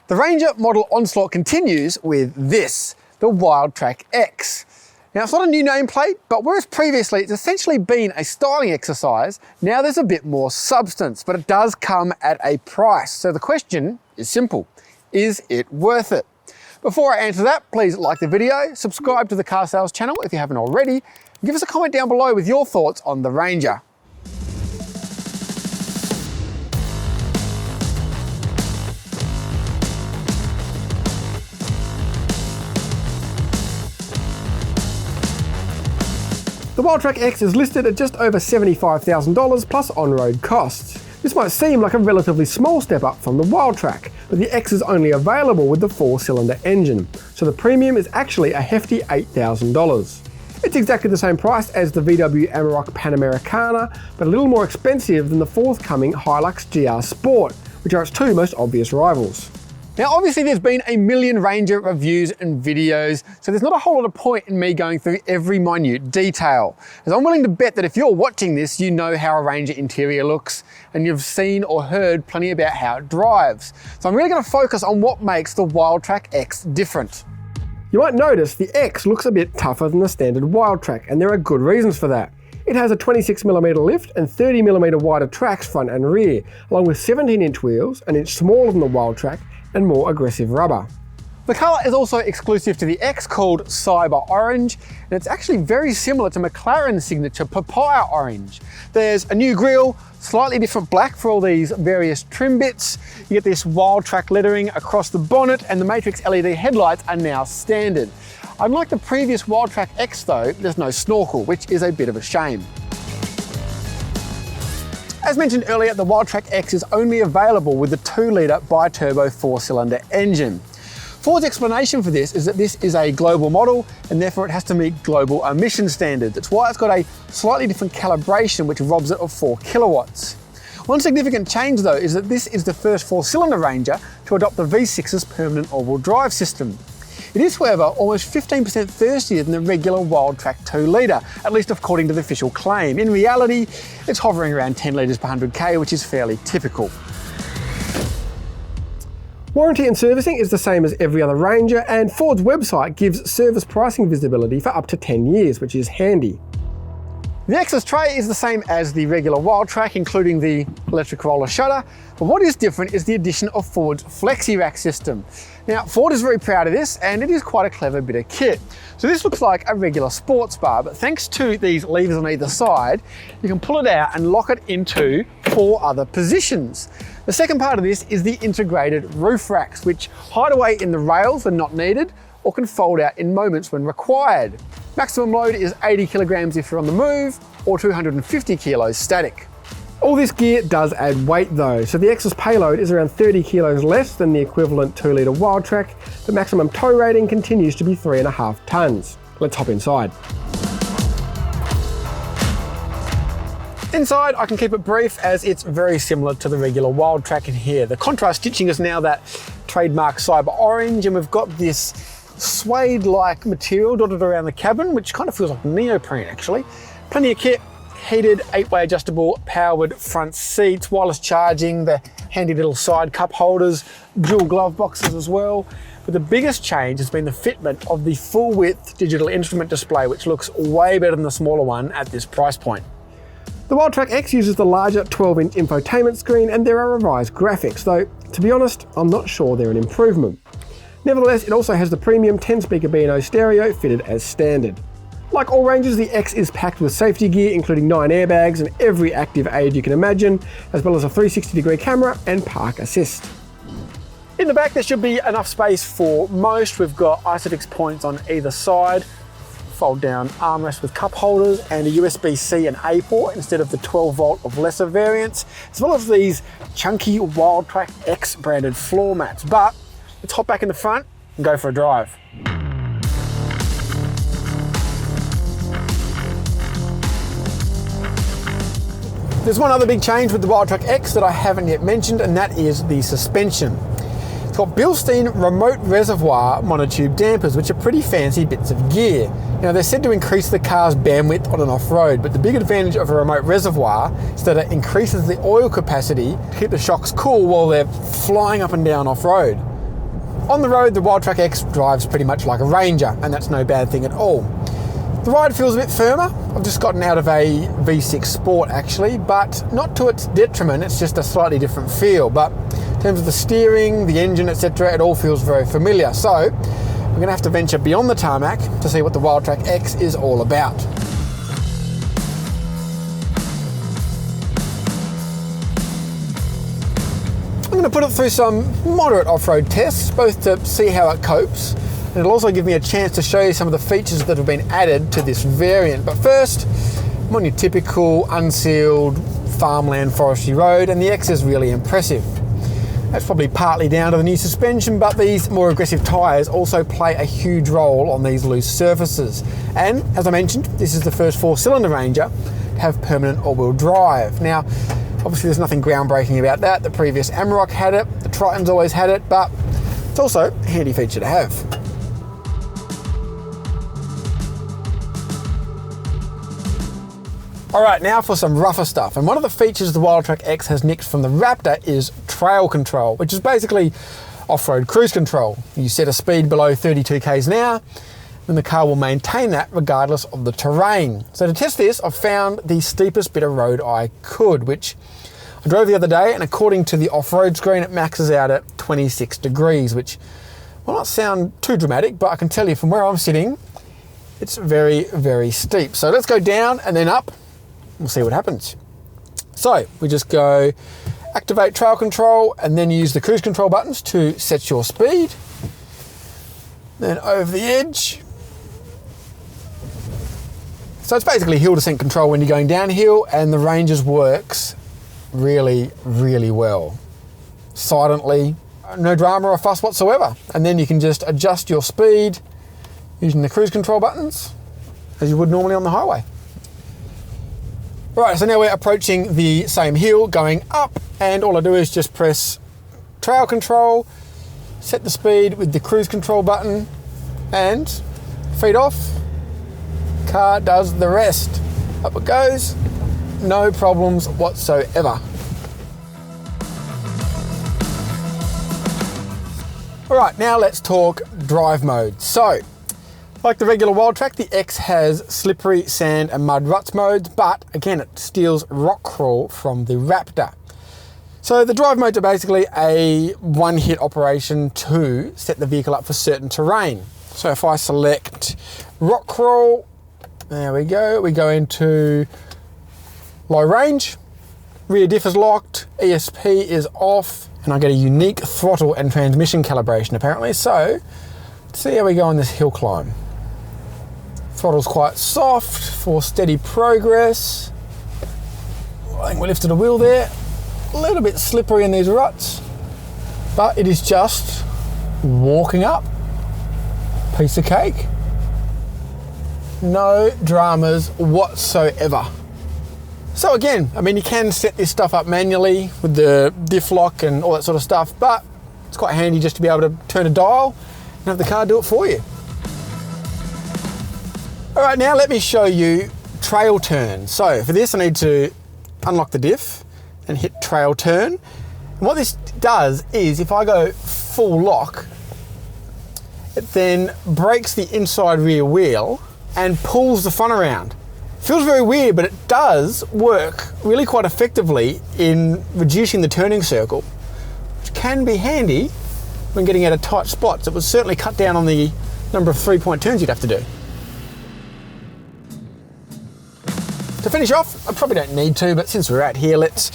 The Ranger model onslaught continues with this, the Wildtrak X. Now it's not a new nameplate, but whereas previously it's essentially been a styling exercise, now there's a bit more substance, but it does come at a price. So the question is simple, is it worth it? Before I answer that, please like the video, subscribe to the Car Sales channel if you haven't already, and give us a comment down below with your thoughts on the Ranger. The Wildtrak X is listed at just over $75,000 plus on-road costs. This might seem like a relatively small step up from the Wildtrak, but the X is only available with the 4-cylinder engine, so the premium is actually a hefty $8,000. It's exactly the same price as the VW Amarok Panamericana, but a little more expensive than the forthcoming Hilux GR Sport, which are its two most obvious rivals. Now obviously there's been a million Ranger reviews and videos, so there's not a whole lot of point in me going through every minute detail, as I'm willing to bet that if you're watching this, you know how a Ranger interior looks, and you've seen or heard plenty about how it drives. So I'm really going to focus on what makes the Wildtrak X different. You might notice the X looks a bit tougher than the standard Wildtrak, and there are good reasons for that. It has a 26mm lift and 30mm wider tracks front and rear, along with 17-inch wheels, an inch smaller than the Wildtrak, and more aggressive rubber. The colour is also exclusive to the X, called Cyber Orange, and it's actually very similar to McLaren's signature Papaya Orange. There's a new grille, slightly different black for all these various trim bits. You get this Wildtrak lettering across the bonnet, and the Matrix LED headlights are now standard. Unlike the previous Wildtrak X though, there's no snorkel, which is a bit of a shame. As mentioned earlier, the Wildtrak X is only available with the 2-litre bi-turbo 4-cylinder engine. Ford's explanation for this is that this is a global model and therefore it has to meet global emission standards. That's why it's got a slightly different calibration which robs it of 4 kilowatts. One significant change though is that this is the first 4-cylinder Ranger to adopt the V6's permanent all-wheel drive system. It is, however, almost 15% thirstier than the regular Wildtrak 2-litre, at least according to the official claim. In reality, it's hovering around 10 litres per 100k, which is fairly typical. Warranty and servicing is the same as every other Ranger, and Ford's website gives service pricing visibility for up to 10 years, which is handy. The X's tray is the same as the regular Wildtrak, including the electric roller shutter, but what is different is the addition of Ford's FlexiRack system. Now, Ford is very proud of this, and it is quite a clever bit of kit. So this looks like a regular sports bar, but thanks to these levers on either side, you can pull it out and lock it into 4 other positions. The second part of this is the integrated roof racks, which hide away in the rails when not needed, or can fold out in moments when required. Maximum load is 80 kilograms if you're on the move, or 250 kilos static. All this gear does add weight though, so the X's payload is around 30 kilos less than the equivalent 2-litre Wildtrak. The maximum tow rating continues to be 3.5 tonnes. Let's hop inside. Inside, I can keep it brief as it's very similar to the regular Wildtrak in here. The contrast stitching is now that trademark Cyber Orange, and we've got this suede-like material dotted around the cabin, which kind of feels like neoprene actually. Plenty of kit, heated 8-way adjustable powered front seats, wireless charging, the handy little side cup holders, dual glove boxes as well. But the biggest change has been the fitment of the full width digital instrument display, which looks way better than the smaller one at this price point. The Wildtrak X uses the larger 12-inch infotainment screen, and there are revised graphics, though to be honest, I'm not sure they're an improvement. Nevertheless, it also has the premium 10-speaker B&O stereo fitted as standard. Like all Rangers, the X is packed with safety gear, including 9 airbags and every active aid you can imagine, as well as a 360-degree camera and park assist. In the back, there should be enough space for most. We've got ISOFIX points on either side, fold down armrest with cup holders, and a USB-C and A port instead of the 12-volt of lesser variants, as well as these chunky Wildtrak X branded floor mats. But let's hop back in the front and go for a drive. There's one other big change with the Wildtrak X that I haven't yet mentioned, and that is the suspension. It's got Bilstein remote reservoir monotube dampers, which are pretty fancy bits of gear. Now, they're said to increase the car's bandwidth on and off-road, but the big advantage of a remote reservoir is that it increases the oil capacity to keep the shocks cool while they're flying up and down off-road. On the road, the Wildtrak X drives pretty much like a Ranger, and that's no bad thing at all. The ride feels a bit firmer. I've just gotten out of a V6 Sport actually, but not to its detriment, it's just a slightly different feel. But in terms of the steering, the engine, etc., it all feels very familiar. So I'm going to have to venture beyond the tarmac to see what the Wildtrak X is all about. I'm going to put it through some moderate off-road tests, both to see how it copes, and it'll also give me a chance to show you some of the features that have been added to this variant. But first, I'm on your typical unsealed farmland forestry road, and the X is really impressive. That's probably partly down to the new suspension, but these more aggressive tyres also play a huge role on these loose surfaces. And as I mentioned, this is the first 4-cylinder Ranger to have permanent all-wheel drive. Now, obviously there's nothing groundbreaking about that. The previous Amarok had it, the Triton's always had it, but it's also a handy feature to have. Alright, now for some rougher stuff. And one of the features the Wildtrak X has nicked from the Raptor is trail control, which is basically off-road cruise control. You set a speed below 32 k's an hour, and the car will maintain that regardless of the terrain. So to test this, I've found the steepest bit of road I could, which I drove the other day, and according to the off-road screen, it maxes out at 26 degrees, which will not sound too dramatic, but I can tell you from where I'm sitting, it's very, very steep. So let's go down and then up. We'll see what happens. So we just go activate trail control and then use the cruise control buttons to set your speed. Then over the edge. So it's basically hill descent control when you're going downhill, and the Ranger's works really, really well. Silently, no drama or fuss whatsoever. And then you can just adjust your speed using the cruise control buttons as you would normally on the highway. Right, so now we're approaching the same hill going up, and all I do is just press trail control, set the speed with the cruise control button, and feet off, car does the rest. Up it goes, no problems whatsoever. All right, now let's talk drive mode. So, like the regular Wildtrak, the X has slippery, sand and mud ruts modes, but again, it steals rock crawl from the Raptor. So the drive modes are basically a one-hit operation to set the vehicle up for certain terrain. So if I select rock crawl, there we go into low range, rear diff is locked, ESP is off, and I get a unique throttle and transmission calibration apparently. So let's see how we go on this hill climb. Throttle's quite soft for steady progress. I think we lifted a wheel there. A little bit slippery in these ruts, but it is just walking up. Piece of cake. No dramas whatsoever. So again, I mean, you can set this stuff up manually with the diff lock and all that sort of stuff, but it's quite handy just to be able to turn a dial and have the car do it for you. All right, now let me show you trail turn. So for this, I need to unlock the diff and hit trail turn. And what this does is if I go full lock, it then brakes the inside rear wheel and pulls the front around. Feels very weird, but it does work really quite effectively in reducing the turning circle, which can be handy when getting out of tight spots. It would certainly cut down on the number of 3-point turns you'd have to do. To finish off, I probably don't need to, but since we're out here, let's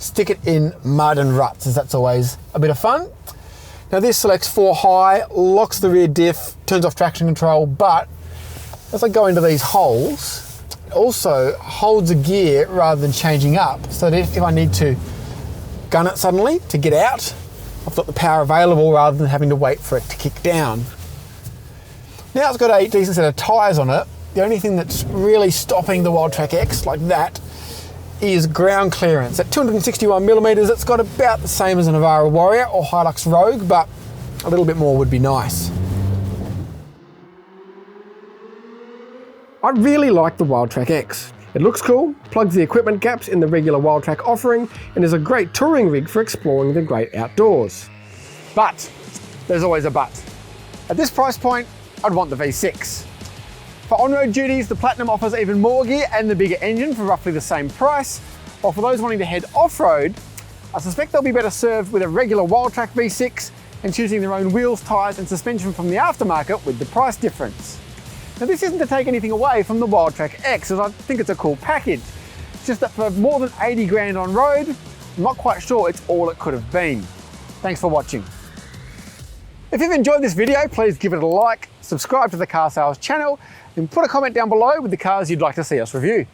stick it in mud and ruts, as that's always a bit of fun. Now this selects 4 high, locks the rear diff, turns off traction control, but as I go into these holes, it also holds a gear rather than changing up, so that if I need to gun it suddenly to get out, I've got the power available rather than having to wait for it to kick down. Now it's got a decent set of tyres on it. The only thing that's really stopping the Wildtrak X like that is ground clearance. At 261 millimeters, it's got about the same as a Navara Warrior or Hilux Rogue, but a little bit more would be nice. I really like the Wildtrak X. It looks cool, plugs the equipment gaps in the regular Wildtrak offering, and is a great touring rig for exploring the great outdoors. But there's always a but. At this price point, I'd want the V6. For on-road duties, the Platinum offers even more gear and the bigger engine for roughly the same price, while for those wanting to head off-road, I suspect they'll be better served with a regular Wildtrak V6 and choosing their own wheels, tyres and suspension from the aftermarket with the price difference. Now this isn't to take anything away from the Wildtrak X, as I think it's a cool package. It's just that for more than 80 grand on road, I'm not quite sure it's all it could have been. Thanks for watching. If you've enjoyed this video, please give it a like, subscribe to the Car Sales channel, and put a comment down below with the cars you'd like to see us review.